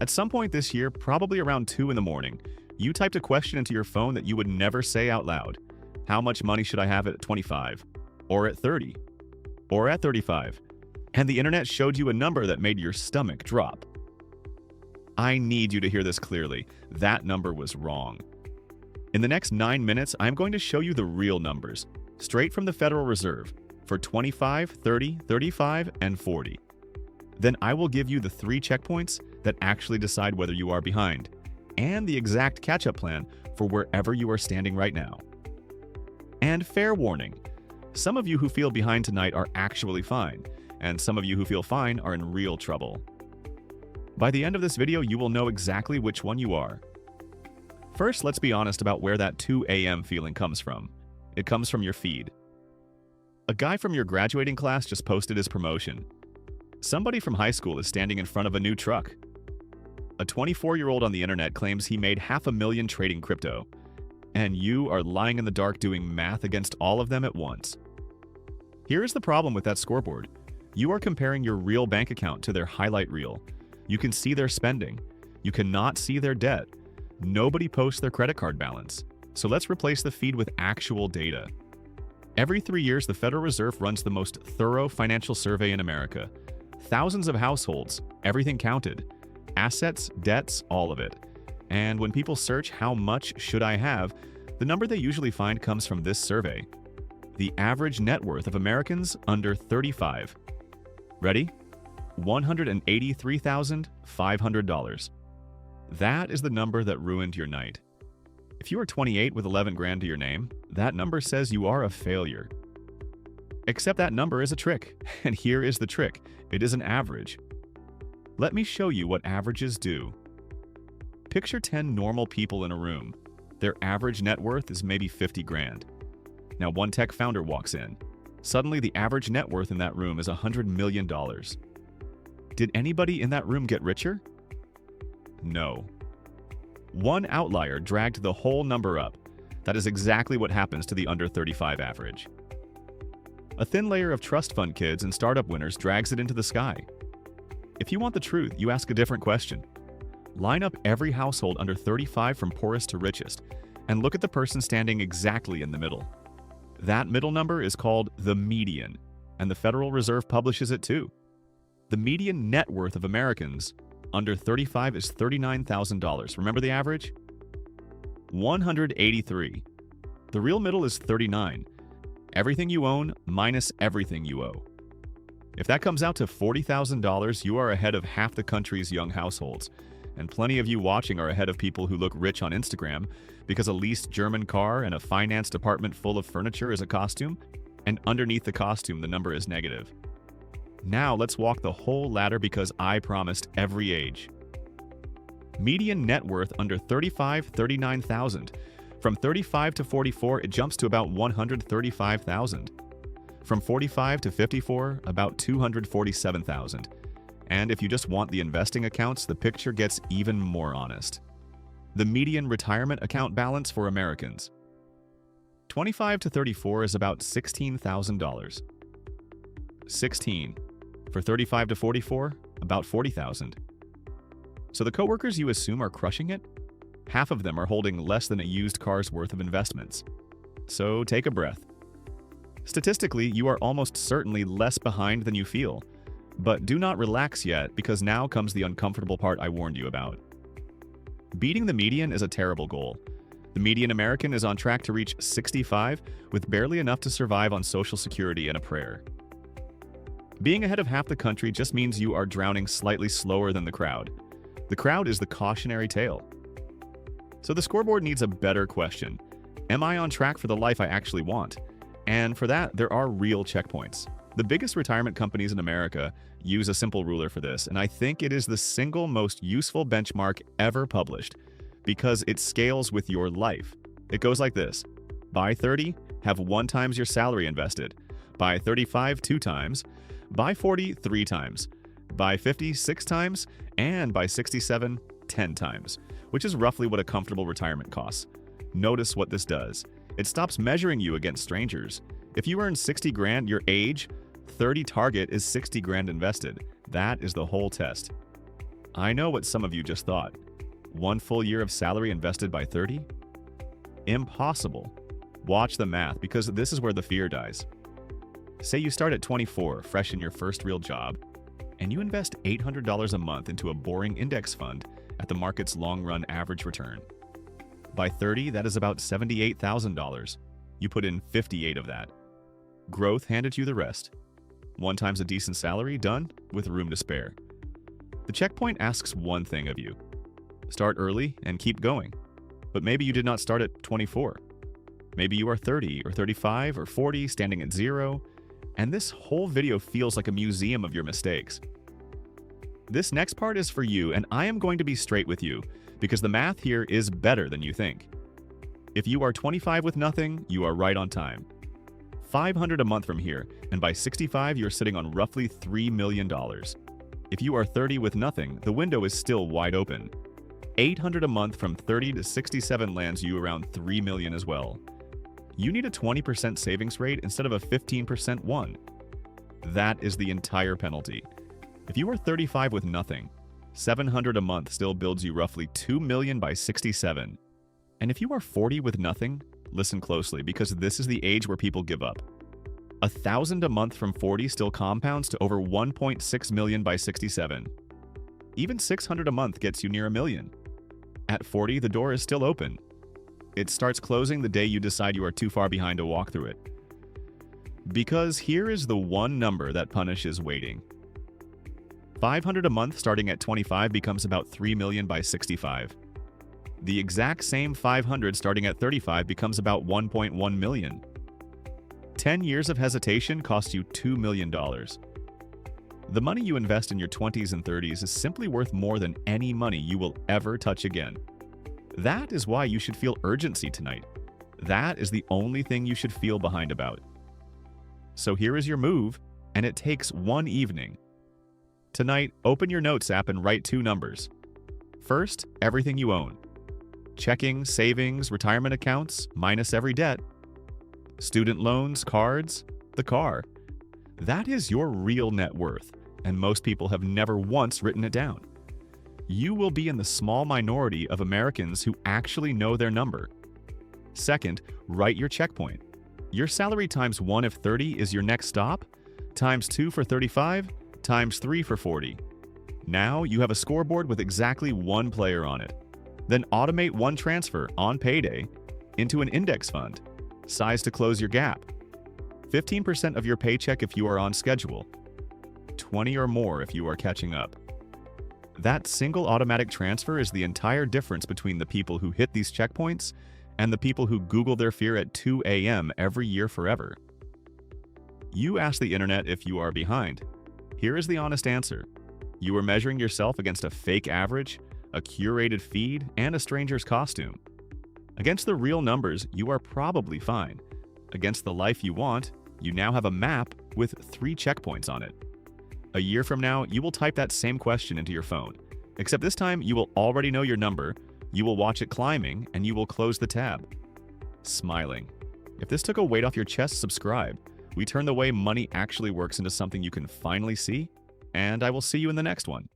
At some point this year, probably around 2 in the morning, you typed a question into your phone that you would never say out loud. How much money should I have at 25? Or at 30? Or at 35? And the internet showed you a number that made your stomach drop. I need you to hear this clearly. That number was wrong. In the next 9 minutes, I'm going to show you the real numbers, straight from the Federal Reserve, for 25, 30, 35, and 40. Then I will give you the 3 checkpoints that actually decide whether you are behind, and the exact catch-up plan for wherever you are standing right now. And fair warning, some of you who feel behind tonight are actually fine, and some of you who feel fine are in real trouble. By the end of this video, you will know exactly which one you are. First, let's be honest about where that 2 a.m. feeling comes from. It comes from your feed. A guy from your graduating class just posted his promotion. Somebody from high school is standing in front of a new truck. A 24-year-old on the internet claims he made $500,000 trading crypto. And you are lying in the dark doing math against all of them at once. Here's the problem with that scoreboard. You are comparing your real bank account to their highlight reel. You can see their spending. You cannot see their debt. Nobody posts their credit card balance. So let's replace the feed with actual data. Every 3 years, the Federal Reserve runs the most thorough financial survey in America. Thousands of households, everything counted. Assets, debts, all of it. And when people search how much should I have, the number they usually find comes from this survey. The average net worth of Americans under 35. Ready? $183,500. That is the number that ruined your night. If you are 28 with 11 grand to your name, that number says you are a failure. Except that number is a trick, and here is the trick. It is an average. Let me show you what averages do. Picture 10 normal people in a room. Their average net worth is maybe 50 grand. Now one tech founder walks in. Suddenly the average net worth in that room is $100 million. Did anybody in that room get richer? No. One outlier dragged the whole number up. That is exactly what happens to the under 35 average. A thin layer of trust fund kids and startup winners drags it into the sky. If you want the truth, you ask a different question. Line up every household under 35 from poorest to richest, and look at the person standing exactly in the middle. That middle number is called the median, and the Federal Reserve publishes it too. The median net worth of Americans under 35 is $39,000. Remember the average? 183. The real middle is 39. Everything you own minus everything you owe. If that comes out to $40,000, you are ahead of half the country's young households. And plenty of you watching are ahead of people who look rich on Instagram because a leased German car and a financed apartment full of furniture is a costume, and underneath the costume the number is negative. Now let's walk the whole ladder because I promised every age. Median net worth under 35, 39,000. From 35 to 44, it jumps to about 135,000. From 45 to 54, about 247,000. And if you just want the investing accounts, the picture gets even more honest. The median retirement account balance for Americans. 25 to 34 is about $16,000. 16. For 35 to 44, about 40,000. So the coworkers you assume are crushing it? Half of them are holding less than a used car's worth of investments. So take a breath. Statistically, you are almost certainly less behind than you feel. But do not relax yet, because now comes the uncomfortable part I warned you about. Beating the median is a terrible goal. The median American is on track to reach 65 with barely enough to survive on Social Security and a prayer. Being ahead of half the country just means you are drowning slightly slower than the crowd. The crowd is the cautionary tale. So the scoreboard needs a better question. Am I on track for the life I actually want? And for that, there are real checkpoints. The biggest retirement companies in America use a simple ruler for this, and I think it is the single most useful benchmark ever published because it scales with your life. It goes like this. By 30, have 1 times your salary invested. By 35, 2 times. By 40, 3 times. By 50, 6 times. And by 67, 10 times, which is roughly what a comfortable retirement costs. Notice what this does. It stops measuring you against strangers. If you earn 60 grand your age, 30 target is 60 grand invested. That is the whole test. I know what some of you just thought. One full year of salary invested by 30? Impossible. Watch the math, because this is where the fear dies. Say you start at 24, fresh in your first real job, and you invest $800 a month into a boring index fund at the market's long-run average return. By 30, that is about $78,000. You put in 58 of that. Growth handed you the rest. 1 times a decent salary, done, with room to spare. The checkpoint asks one thing of you. Start early and keep going. But maybe you did not start at 24. Maybe you are 30 or 35 or 40, standing at 0, and this whole video feels like a museum of your mistakes. This next part is for you, and I am going to be straight with you, because the math here is better than you think. If you are 25 with nothing, you are right on time. $500 a month from here, and by 65 you're sitting on roughly $3 million. If you are 30 with nothing, the window is still wide open. $800 a month from 30 to 67 lands you around $3 million as well. You need a 20% savings rate instead of a 15% one. That is the entire penalty. If you are 35 with nothing, $700 a month still builds you roughly $2 million by 67. And if you are 40 with nothing, listen closely, because this is the age where people give up. $1,000 a month from 40 still compounds to over $1.6 million by 67. Even $600 a month gets you near $1 million. At 40, the door is still open. It starts closing the day you decide you are too far behind to walk through it. Because here is the one number that punishes waiting. $500 a month starting at 25 becomes about $3 million by 65. The exact same $500 starting at 35 becomes about $1.1 million. 10 years of hesitation costs you $2 million. The money you invest in your 20s and 30s is simply worth more than any money you will ever touch again. That is why you should feel urgency tonight. That is the only thing you should feel behind about. So here is your move, and it takes one evening. Tonight, open your Notes app and write 2 numbers. First, everything you own. Checking, savings, retirement accounts, minus every debt. Student loans, cards, the car. That is your real net worth, and most people have never once written it down. You will be in the small minority of Americans who actually know their number. Second, write your checkpoint. Your salary times 1 if 30 is your next stop, times 2 for 35, times 3 for 40. Now you have a scoreboard with exactly 1 player on it. Then automate 1 transfer on payday into an index fund, size to close your gap. 15% of your paycheck if you are on schedule. 20 or more if you are catching up. That single automatic transfer is the entire difference between the people who hit these checkpoints and the people who Google their fear at 2 a.m. every year forever. You ask the internet if you are behind. Here is the honest answer. You are measuring yourself against a fake average, a curated feed, and a stranger's costume. Against the real numbers, you are probably fine. Against the life you want, you now have a map with 3 checkpoints on it. A year from now, you will type that same question into your phone, except this time you will already know your number, you will watch it climbing, and you will close the tab. Smiling. If this took a weight off your chest, subscribe. We turn the way money actually works into something you can finally see, and I will see you in the next one.